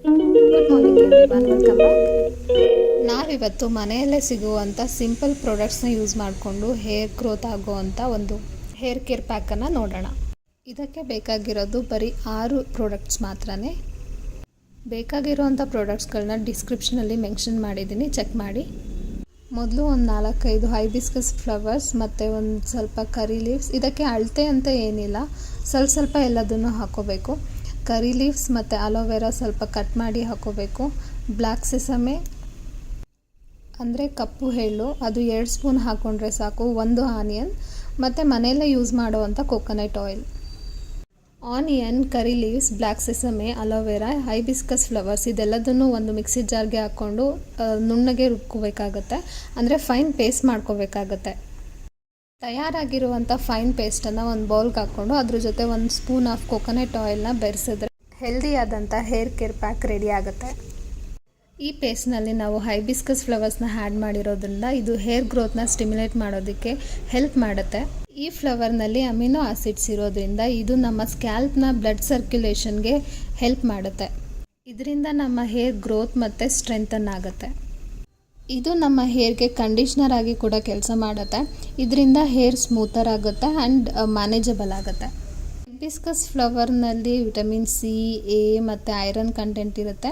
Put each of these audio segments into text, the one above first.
Good morning everyone, welcome back. ನಾವಿವತ್ತು ಮನೆಯಲ್ಲೇ ಸಿಗುವಂಥ ಸಿಂಪಲ್ ಪ್ರಾಡಕ್ಟ್ಸ್ನ ಯೂಸ್ ಮಾಡಿಕೊಂಡು ಹೇರ್ ಗ್ರೋತ್ ಆಗುವಂಥ ಒಂದು ಹೇರ್ ಕೇರ್ ಪ್ಯಾಕನ್ನು ನೋಡೋಣ. ಇದಕ್ಕೆ ಬೇಕಾಗಿರೋದು ಬರೀ 6 ಪ್ರಾಡಕ್ಟ್ಸ್ ಮಾತ್ರನೇ. ಬೇಕಾಗಿರೋವಂಥ ಪ್ರಾಡಕ್ಟ್ಸ್ಗಳನ್ನ ಡಿಸ್ಕ್ರಿಪ್ಷನಲ್ಲಿ ಮೆನ್ಷನ್ ಮಾಡಿದ್ದೀನಿ, ಚೆಕ್ ಮಾಡಿ. ಮೊದಲು ಒಂದು 4-5 ಹೈಬಿಸ್ಕಸ್ ಫ್ಲವರ್ಸ್ ಮತ್ತು ಒಂದು ಸ್ವಲ್ಪ ಕರಿ ಲೀವ್ಸ್. ಇದಕ್ಕೆ ಅಳತೆ ಅಂತ ಏನಿಲ್ಲ, ಸ್ವಲ್ಪ ಎಲ್ಲದನ್ನು ಹಾಕೋಬೇಕು. ಕರಿ ಲೀವ್ಸ್ ಮತ್ತು ಅಲೋವೆರಾ ಸ್ವಲ್ಪ ಕಟ್ ಮಾಡಿ ಹಾಕೋಬೇಕು. ಬ್ಲ್ಯಾಕ್ ಸೆಸಮೆ ಅಂದರೆ ಕಪ್ಪು ಎಳ್ಳು, ಅದು 2 ಸ್ಪೂನ್ ಹಾಕ್ಕೊಂಡ್ರೆ ಸಾಕು. 1 ಆನಿಯನ್ ಮತ್ತು ಮನೆಯಲ್ಲೇ ಯೂಸ್ ಮಾಡುವಂಥ coconut oil. Onion, curry leaves, black sesame, aloe vera, hibiscus flowers ಇದೆಲ್ಲದನ್ನು ಒಂದು ಮಿಕ್ಸಿ ಜಾರ್ಗೆ ಹಾಕ್ಕೊಂಡು ನುಣ್ಣಗೆ ರುಬ್ಕೋಬೇಕಾಗತ್ತೆ, ಅಂದರೆ ಫೈನ್ ಪೇಸ್ಟ್ ಮಾಡ್ಕೋಬೇಕಾಗತ್ತೆ. ತಯಾರಾಗಿರುವಂಥ ಫೈನ್ ಪೇಸ್ಟನ್ನು ಒಂದು ಬೌಲ್ಗೆ ಹಾಕ್ಕೊಂಡು ಅದ್ರ ಜೊತೆ 1 ಸ್ಪೂನ್ ಆಫ್ ಕೋಕೋನಟ್ ಆಯಿಲ್ನ ಬೆರೆಸಿದ್ರೆ ಹೆಲ್ದಿಯಾದಂಥ ಹೇರ್ ಕೇರ್ ಪ್ಯಾಕ್ ರೆಡಿ ಆಗುತ್ತೆ. ಈ ಪೇಸ್ಟ್ನಲ್ಲಿ ನಾವು ಹೈಬಿಸ್ಕಸ್ ಫ್ಲವರ್ಸ್ನ ಆ್ಯಡ್ ಮಾಡಿರೋದ್ರಿಂದ ಇದು ಹೇರ್ ಗ್ರೋತ್ನ ಸ್ಟಿಮ್ಯುಲೇಟ್ ಮಾಡೋದಕ್ಕೆ ಹೆಲ್ಪ್ ಮಾಡುತ್ತೆ. ಈ ಫ್ಲವರ್ನಲ್ಲಿ ಅಮಿನೋ ಆಸಿಡ್ಸ್ ಇರೋದ್ರಿಂದ ಇದು ನಮ್ಮ ಸ್ಕ್ಯಾಲ್ಪ್ನ ಬ್ಲಡ್ ಸರ್ಕ್ಯುಲೇಷನ್ಗೆ ಹೆಲ್ಪ್ ಮಾಡುತ್ತೆ. ಇದರಿಂದ ನಮ್ಮ ಹೇರ್ ಗ್ರೋತ್ ಮತ್ತು ಸ್ಟ್ರೆಂಥನ್ ಆಗುತ್ತೆ. ಇದು ನಮ್ಮ ಹೇರ್ಗೆ ಕಂಡೀಷ್ನರ್ ಆಗಿ ಕೂಡ ಕೆಲಸ ಮಾಡುತ್ತೆ. ಇದರಿಂದ ಹೇರ್ ಸ್ಮೂತರ್ ಆಗುತ್ತೆ ಆ್ಯಂಡ್ ಮ್ಯಾನೇಜಬಲ್ ಆಗುತ್ತೆ. ಹೈಬಿಸ್ಕಸ್ ಫ್ಲವರ್ನಲ್ಲಿ ವಿಟಮಿನ್ ಸಿ, ಎ ಮತ್ತು ಐರನ್ ಕಂಟೆಂಟ್ ಇರುತ್ತೆ.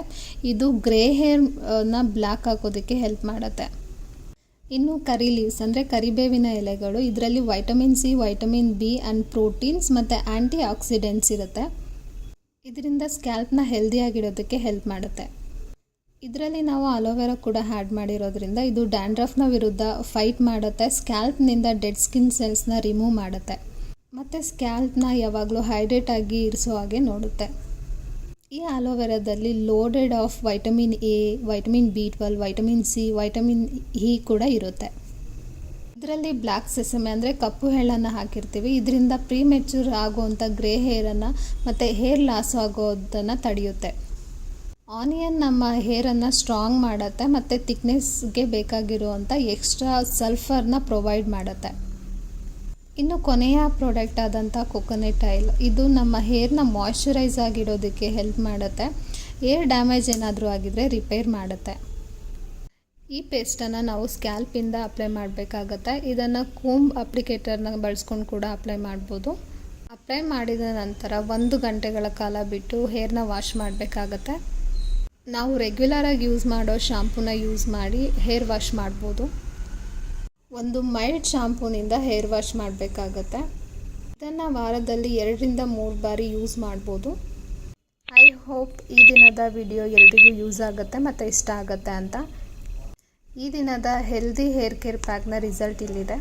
ಇದು ಗ್ರೇ ಹೇರ್ನ ಬ್ಲ್ಯಾಕ್ ಹಾಕೋದಕ್ಕೆ ಹೆಲ್ಪ್ ಮಾಡುತ್ತೆ. ಇನ್ನು ಕರಿ ಲೀವ್ಸ್ ಅಂದರೆ ಕರಿಬೇವಿನ ಎಲೆಗಳು, ಇದರಲ್ಲಿ vitamin C, vitamin B and proteins ಮತ್ತು ಆ್ಯಂಟಿ ಆಕ್ಸಿಡೆಂಟ್ಸ್ ಇರುತ್ತೆ. ಇದರಿಂದ ಸ್ಕ್ಯಾಲ್ಪ್ನ ಹೆಲ್ದಿಯಾಗಿಡೋದಕ್ಕೆ ಹೆಲ್ಪ್ ಮಾಡುತ್ತೆ. ಇದರಲ್ಲಿ ನಾವು ಅಲೋವೆರಾ ಕೂಡ ಆ್ಯಡ್ ಮಾಡಿರೋದ್ರಿಂದ ಇದು ಡ್ಯಾಂಡ್ರಫ್ನ ವಿರುದ್ಧ ಫೈಟ್ ಮಾಡುತ್ತೆ. ಸ್ಕ್ಯಾಲ್ಪ್ನಿಂದ ಡೆಡ್ ಸ್ಕಿನ್ ಸೆಲ್ಸ್ನ ರಿಮೂವ್ ಮಾಡುತ್ತೆ ಮತ್ತು ಸ್ಕ್ಯಾಲ್ಪ್ನ ಯಾವಾಗಲೂ ಹೈಡ್ರೇಟ್ ಆಗಿ ಇರಿಸೋ ಹಾಗೆ ನೋಡುತ್ತೆ. ಈ ಅಲೋವೆರಾದಲ್ಲಿ loaded of vitamin A, vitamin B12, vitamin C, vitamin E ಕೂಡ ಇರುತ್ತೆ. ಇದರಲ್ಲಿ ಬ್ಲ್ಯಾಕ್ ಸೆಸಮೆ ಅಂದರೆ ಕಪ್ಪು ಎಳ್ಳನ್ನು ಹಾಕಿರ್ತೀವಿ. ಇದರಿಂದ ಪ್ರೀಮೆಚ್ಯೂರ್ ಆಗುವಂಥ ಗ್ರೇ ಹೇರನ್ನು ಮತ್ತು ಹೇರ್ ಲಾಸ್ ಆಗೋದನ್ನು ತಡೆಯುತ್ತೆ. ಆನಿಯನ್ ನಮ್ಮ ಹೇರನ್ನು ಸ್ಟ್ರಾಂಗ್ ಮಾಡುತ್ತೆ ಮತ್ತು ಥಿಕ್ನೆಸ್ಗೆ ಬೇಕಾಗಿರುವಂಥ ಎಕ್ಸ್ಟ್ರಾ ಸಲ್ಫರ್ನ ಪ್ರೊವೈಡ್ ಮಾಡುತ್ತೆ. ಇನ್ನು ಕೊನೆಯ ಪ್ರಾಡಕ್ಟ್ ಆದಂಥ ಕೋಕೋನಟ್ ಆಯಿಲ್, ಇದು ನಮ್ಮ ಹೇರ್ನ ಮಾಯ್ಶ್ಚರೈಸ್ ಆಗಿಡೋದಕ್ಕೆ ಹೆಲ್ಪ್ ಮಾಡುತ್ತೆ. ಹೇರ್ ಡ್ಯಾಮೇಜ್ ಏನಾದರೂ ಆಗಿದರೆ ರಿಪೇರ್ ಮಾಡುತ್ತೆ. ಈ ಪೇಸ್ಟನ್ನು ನಾವು ಸ್ಕ್ಯಾಲ್ಪಿಂದ ಅಪ್ಲೈ ಮಾಡಬೇಕಾಗತ್ತೆ. ಇದನ್ನು ಕೂಂಬ್ ಅಪ್ಲಿಕೇಟರ್ನ ಬಳಸ್ಕೊಂಡು ಕೂಡ ಅಪ್ಲೈ ಮಾಡ್ಬೋದು. ಅಪ್ಲೈ ಮಾಡಿದ ನಂತರ 1 ಗಂಟೆಗಳ ಕಾಲ ಬಿಟ್ಟು ಹೇರ್ನ ವಾಶ್ ಮಾಡಬೇಕಾಗತ್ತೆ. ನಾವು ರೆಗ್ಯುಲರಾಗಿ ಯೂಸ್ ಮಾಡೋ ಶಾಂಪೂನ ಯೂಸ್ ಮಾಡಿ ಹೇರ್ ವಾಶ್ ಮಾಡ್ಬೋದು. ಒಂದು ಮೈಲ್ಡ್ ಶಾಂಪೂನಿಂದ ಹೇರ್ ವಾಶ್ ಮಾಡಬೇಕಾಗತ್ತೆ. ಇದನ್ನು ವಾರದಲ್ಲಿ 2-3 ಬಾರಿ ಯೂಸ್ ಮಾಡ್ಬೋದು. ಐ ಹೋಪ್ ಈ ದಿನದ ವಿಡಿಯೋ ಎಲ್ರಿಗೂ ಯೂಸ್ ಆಗುತ್ತೆ ಮತ್ತು ಇಷ್ಟ ಆಗುತ್ತೆ ಅಂತ. ಈ ದಿನದ ಹೆಲ್ದಿ ಹೇರ್ ಕೇರ್ ಪ್ಯಾಕ್ನ ರಿಸಲ್ಟ್ ಇಲ್ಲಿದೆ.